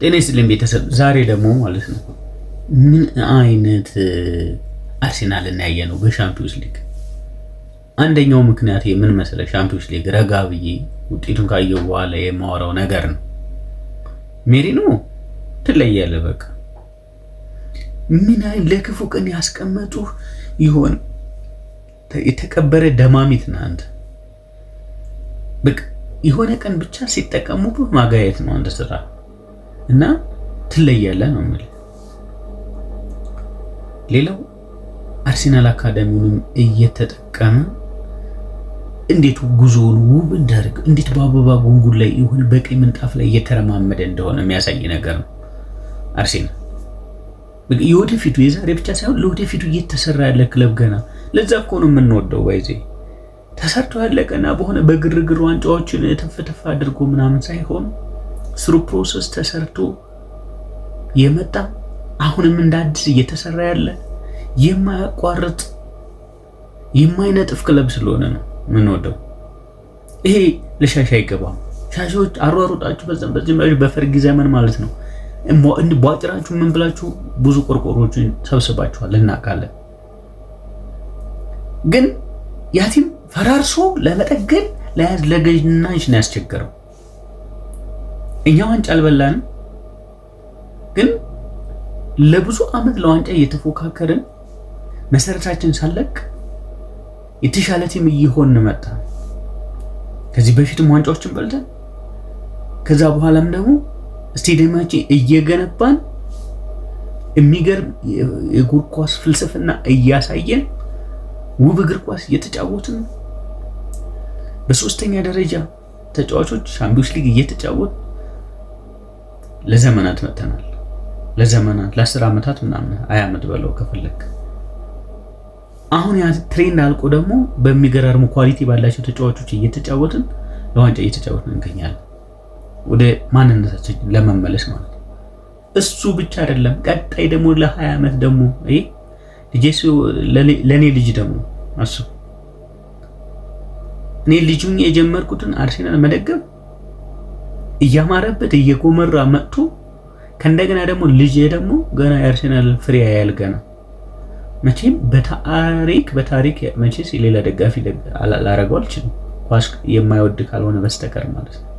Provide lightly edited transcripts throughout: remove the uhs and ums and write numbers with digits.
ጤና ይስጥልኝ ቤተሰብ። ዛሬ ደግሞ ማለት ነው ምን አይነት አርሴናል እናያየ ነው በሻምፒዮንስ ሊግ። አንደኛው ምክንያት ምን መሰለህ? ሻምፒዮንስ ሊግ ረጋ ብዬ ውጤቱን ካየው በኋላ የማወራው ነገር ነው። ሜሪኖ ትለያለህ። በቃ ምን አይነት ለክፉ ቀን ያስቀመጡ ይሆን? የተቀበረ ደማሚት ነህ አንተ። በቃ የሆነ ቀን ብቻ ሲጠቀሙብህ ማጋየት ነው አንተ ስራ እና ትለያለህ ነው የምልህ። ሌላው አርሴናል አካዳሚውንም እየተጠቀመ እንዴት ጉዞውን ውብ እንዳደረገ እንዴት በአበባ ጉንጉን ላይ ይሁን በቀይ ምንጣፍ ላይ እየተረማመደ እንደሆነ የሚያሳይ ነገር ነው። አርሴናል የወደፊቱ የዛሬ ብቻ ሳይሆን ለወደፊቱ እየተሰራ ያለ ክለብ ገና። ለዛ እኮ ነው የምንወደው። ባይዜ ተሰርቶ ያለቀና በሆነ በግርግር ዋንጫዎችን ተፈተፈ አድርጎ ምናምን ሳይሆን ስሩ ፕሮሰስ ተሰርቶ የመጣ አሁንም እንደ አዲስ እየተሰራ ያለ የማያቋርጥ የማይነጥፍ ክለብ ስለሆነ ነው የምንወደው። ይሄ ለሻሻ አይገባም። ሻሾች አሯሩጣችሁ በዚህ በፈርጊ ዘመን ማለት ነው ቧጭራችሁ ምን ብላችሁ ብዙ ቆርቆሮችን ሰብስባችኋል እናውቃለን። ግን ያቲም ፈራርሶ ለመጠገን ለያዝ ለገዥናሽ ነው ያስቸገረው። እኛ ዋንጫ አልበላንም፣ ግን ለብዙ አመት ለዋንጫ እየተፎካከርን መሰረታችን ሳለቅ የተሻለ ቲም እየሆንን መጣ። ከዚህ በፊትም ዋንጫዎችን በልተን ከዛ በኋላም ደግሞ ስቴዲየማችን እየገነባን የሚገርም የእግር ኳስ ፍልስፍና እያሳየን ውብ እግር ኳስ እየተጫወትን በሶስተኛ ደረጃ ተጫዋቾች ሻምፒዮንስ ሊግ እየተጫወት ለዘመናት መተናል። ለዘመናት ለ10 ዓመታት ምናምን 20 ዓመት በለው ከፈለክ። አሁን ያ ትሬንድ አልቆ ደግሞ በሚገራርሙ ኳሊቲ ባላቸው ተጫዋቾች እየተጫወትን ለዋንጫ እየተጫወትን እንገኛለን። ወደ ማንነታችን ለመመለስ ማለት ነው። እሱ ብቻ አይደለም፣ ቀጣይ ደግሞ ለ20 ዓመት ደግሞ ልጄሱ ለኔ ልጅ ደግሞ አሱ እኔ ልጁን የጀመርኩትን አርሴናል መደገፍ እያማረበት እየጎመራ መጥቶ ከእንደገና ደግሞ ልጅ ደግሞ ገና የአርሴናል ፍሬ ያያል ገና። መቼም በታሪክ መቼስ የሌላ ደጋፊ ላረገው አልችልም፣ ኳስ የማይወድ ካልሆነ በስተቀር ማለት ነው።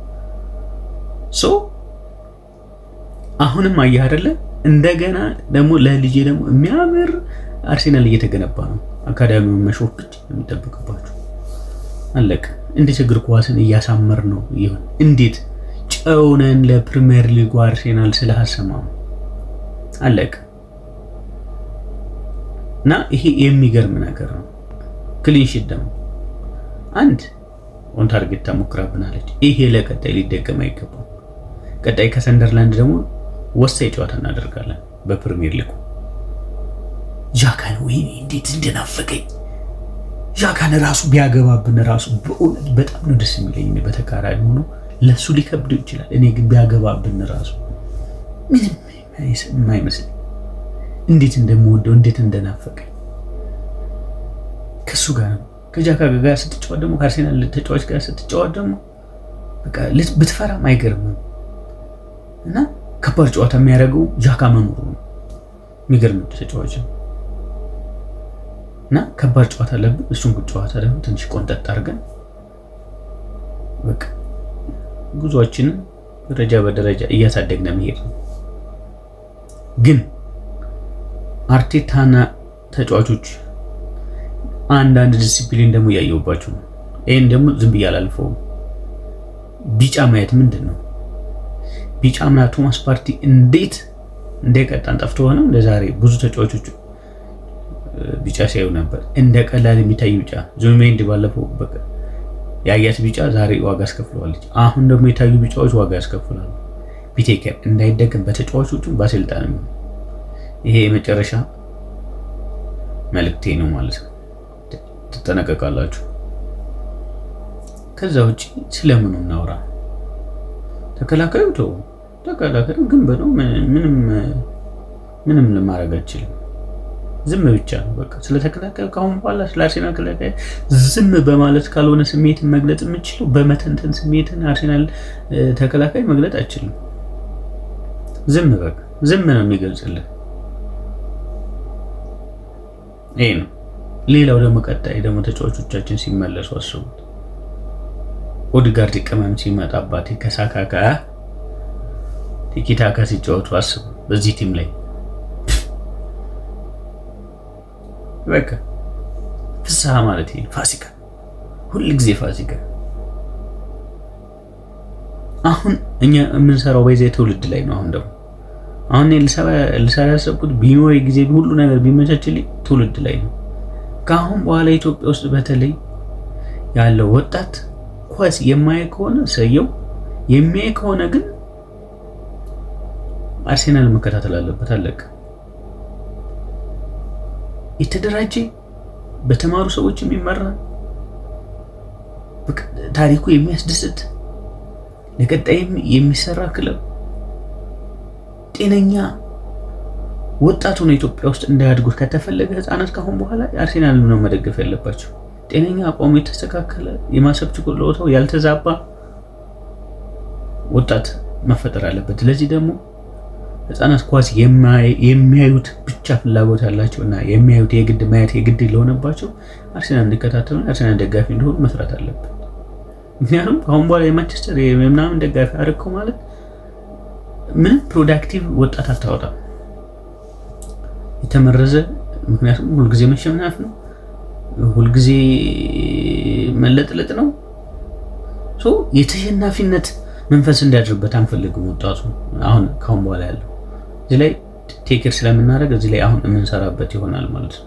አሁንም አየህ አይደለ? እንደገና ደግሞ ለልጄ ደግሞ የሚያምር አርሴናል እየተገነባ ነው። አካዳሚውን መሾፍ ብቻ የሚጠብቅባችሁ አለቀ። እንዴት እግር ኳስን እያሳመር ነው ይሁን እንዴት ጨውነን ለፕሪሚየር ሊጉ አርሴናል ስለሐሰማው አለቀ። እና ይሄ የሚገርም ነገር ነው። ክሊንሺት ደግሞ አንድ ኦን ታርጌት ተሞክራብናለች። ይሄ ለቀጣይ ሊደገም አይገባም። ቀጣይ ከሰንደርላንድ ደግሞ ወሳኝ ጨዋታ እናደርጋለን በፕሪሚየር ሊጉ። ዣካን ወይኔ እንዴት እንደናፈቀኝ። ዣካን ራሱ ቢያገባብን ራሱ በእውነት በጣም ነው ደስ የሚለኝ። በተቃራኒ ሆኖ ለሱ ሊከብደው ይችላል። እኔ ግን ቢያገባብን ራሱ ምንም የማይመስል እንዴት እንደምወደው እንዴት እንደናፈቀኝ ከሱ ጋር ነው። ከጃካ ጋር ስትጫወት ደግሞ ከአርሴናል ተጫዋች ጋር ስትጫወት ደግሞ በቃ ብትፈራም አይገርምም። እና ከባድ ጨዋታ የሚያደርገው ጃካ መኖሩ ነው። የሚገርም ተጫዋች እና ከባድ ጨዋታ አለብን። እሱን ጨዋታ ደግሞ ትንሽ ቆንጠጥ አድርገን በቃ ጉዟችንን ደረጃ በደረጃ እያሳደግን መሄድ ነው። ግን አርቴታና ተጫዋቾች አንዳንድ ዲሲፕሊን ደግሞ እያየሁባቸው ነው። ይሄን ደግሞ ዝም ብዬ አላልፈውም። ቢጫ ማየት ምንድን ነው? ቢጫ ምና ቶማስ ፓርቲ እንዴት እንደቀጣን ጠፍቶ ሆነ። ለዛሬ ብዙ ተጫዋቾች ቢጫ ሲያዩ ነበር፣ እንደ ቀላል የሚታይ ቢጫ። ዙሜንዲ ባለፈው በቃ ያያት ቢጫ ዛሬ ዋጋ አስከፍለዋለች። አሁን ደግሞ የታዩ ቢጫዎች ዋጋ ያስከፍላሉ። ቢቴከር እንዳይደገም በተጫዋቾቹም በአሰልጣኝም ይሄ የመጨረሻ መልእክቴ ነው ማለት ነው። ትጠነቀቃላችሁ። ከዛ ውጪ ስለምኑ እናውራ? ተከላካዩ ግን በለው ምንም ለማድረግ አይችልም። ዝም ብቻ ነው በቃ። ስለተከላካዩ ካሁን በኋላ ስለ አርሴናል ተከላካይ ዝም በማለት ካልሆነ ስሜትን መግለጽ የምችለው በመተንተን ስሜትን አርሴናል ተከላካይ መግለጽ አይችልም። ዝም በቃ ዝም ነው የሚገልጽልህ። ይሄ ነው። ሌላው ደግሞ ቀጣይ ደግሞ ተጫዋቾቻችን ሲመለሱ አስቡት። ኦድጋርድ ቅመም ሲመጣባት ከሳካ ጋር ቲኪታካ ሲጫወቱ አስቡ። በዚህ ቲም ላይ በቃ ፍስሐ ማለት ይሄ ፋሲካ፣ ሁል ጊዜ ፋሲካ። አሁን እኛ የምንሰራው በዚህ ትውልድ ላይ ነው። አሁን ደግሞ አሁን ልሰራ ያሰብኩት ቢኖር ጊዜ ሁሉ ነገር ቢመቻችልኝ ትውልድ ላይ ነው። ከአሁን በኋላ ኢትዮጵያ ውስጥ በተለይ ያለው ወጣት ኳስ የማያይ ከሆነ ሰየው፣ የሚያይ ከሆነ ግን አርሴናል መከታተል አለበት። አለቀ። የተደራጀ በተማሩ ሰዎች የሚመራ ታሪኩ የሚያስደስት ለቀጣይም የሚሰራ ክለብ ጤነኛ ወጣቱ ነው ኢትዮጵያ ውስጥ እንዳያድጉት ከተፈለገ ህፃናት ካሁን በኋላ አርሴናል ነው መደገፍ ያለባቸው። ጤነኛ አቋሙ የተስተካከለ የማሰብ ችሎታው ያልተዛባ ወጣት መፈጠር አለበት። ለዚህ ደግሞ ህፃናት ኳስ የሚያዩት ብቻ ፍላጎት ያላቸውና የሚያዩት የግድ ማየት የግድ ለሆነባቸው አርሴናል እንዲከታተሉ አርሴናል ደጋፊ እንደሆኑ መስራት አለበት። ምክንያቱም አሁን በኋላ የማንቸስተር ምናምን ደጋፊ አደረከው ማለት ምንም ፕሮዳክቲቭ ወጣት አታወጣም። የተመረዘ ምክንያቱም ሁልጊዜ መሸናነፍ ነው፣ ሁልጊዜ መለጥለጥ ነው። የተሸናፊነት መንፈስ እንዲያድርበት አንፈልግም ወጣቱ። አሁን ካሁን በኋላ ያለው እዚህ ላይ ቴክር ስለምናደርግ እዚህ ላይ አሁን የምንሰራበት ይሆናል ማለት ነው።